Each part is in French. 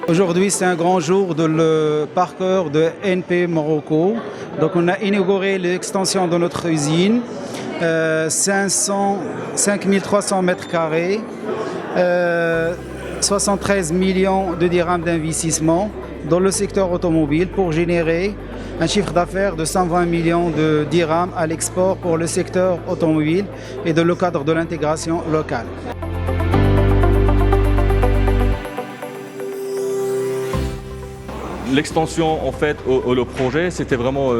Aujourd'hui, c'est un grand jour de le parcours de NP Morocco. Donc, on a inauguré l'extension de notre usine, 5300 mètres carrés, 73 millions de dirhams d'investissement dans le secteur automobile pour générer un chiffre d'affaires de 120 millions de dirhams à l'export pour le secteur automobile et dans le cadre de l'intégration locale. L'extension, en fait, le projet, c'était vraiment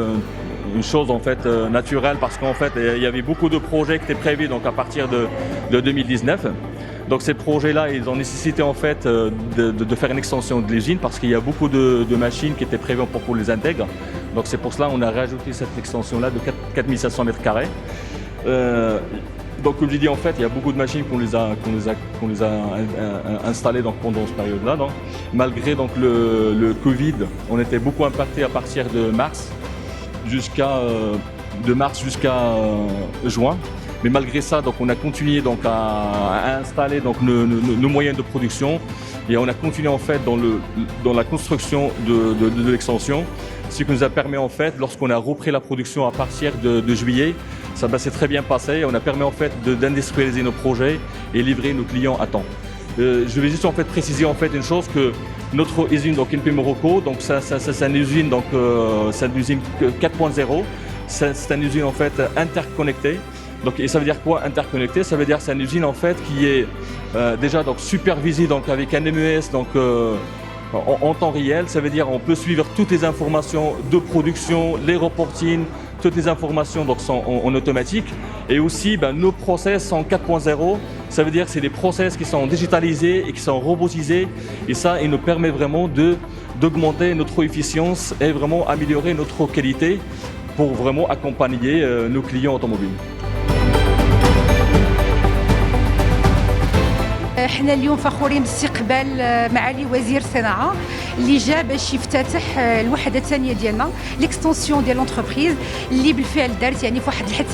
une chose en fait naturelle parce qu'en fait, il y avait beaucoup de projets qui étaient prévus donc à partir de 2019. Donc ces projets-là, ils ont nécessité en fait de faire une extension de l'usine parce qu'il y a beaucoup de machines qui étaient prévues pour qu'on les intègre. Donc c'est pour cela qu'on a rajouté cette extension-là de 4700 mètres carrés. Donc comme je dis, en fait, il y a beaucoup de machines qu'on les a installées donc, pendant cette période-là. Donc, malgré donc, le Covid, on était beaucoup impacté à partir de mars jusqu'à juin. Mais malgré ça, donc, on a continué donc, à installer donc, nos moyens de production et on a continué en fait dans la construction de l'extension, ce qui nous a permis en fait, lorsqu'on a repris la production à partir de juillet, ça s'est très bien passé. On a permis en fait d'industrialiser nos projets et livrer nos clients à temps. Je vais juste en fait préciser en fait une chose que notre usine donc NP Morocco, donc c'est une usine donc c'est une usine 4.0. C'est une usine en fait interconnectée. Donc, et ça veut dire quoi interconnecté? Ça veut dire que c'est une usine en fait qui est déjà donc supervisée donc avec un MES donc en temps réel. Ça veut dire qu'on peut suivre toutes les informations de production, les reporting, toutes les informations donc sont en automatique. Et aussi nos process sont 4.0. Ça veut dire que c'est des process qui sont digitalisés et qui sont robotisés. Et ça, il nous permet vraiment d'augmenter notre efficience et vraiment améliorer notre qualité pour vraiment accompagner nos clients automobiles. احنا اليوم فخورين باستقبال معالي وزير الصناعه اللي جا باش يفتتح الوحده الثانيه ديالنا ليكستونسيون ديال لونتربريز اللي بالفعل دارت يعني في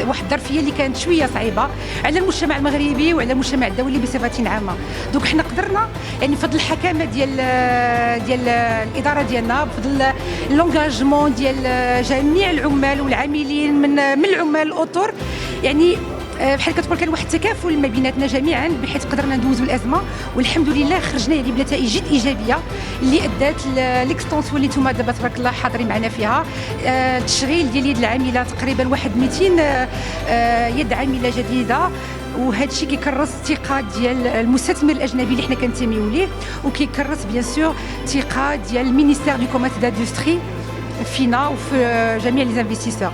واحد الظرفيه اللي كانت شويه صعيبه على المجتمع المغربي وعلى المجتمع الدولي بصفه عامه. دونك حنا قدرنا يعني بفضل الحكامه ديال الاداره ديالنا بفضل لونغاجمون ديال جميع العمال والعاملين من العمال الاطر يعني بحال كتقول كان واحد التكافل ما بيناتنا جميعا بحيث قدرنا ندوزوا الازمه والحمد لله خرجنا يعني بنتائج جد ايجابيه اللي ادت ليكستونسيون اللي نتوما دابا تبارك الله حاضرين معنا فيها. التشغيل ديال يد العامله تقريبا واحد 200 يد عامله جديده وهذا الشيء كيكرس الثقه ديال المستثمر الاجنبي اللي حنا كنتميو ليه وكيكرس بيان سور الثقه ديال المينيستير دو كوميرس داندستري فينا وفي جميع لي انفستيسور.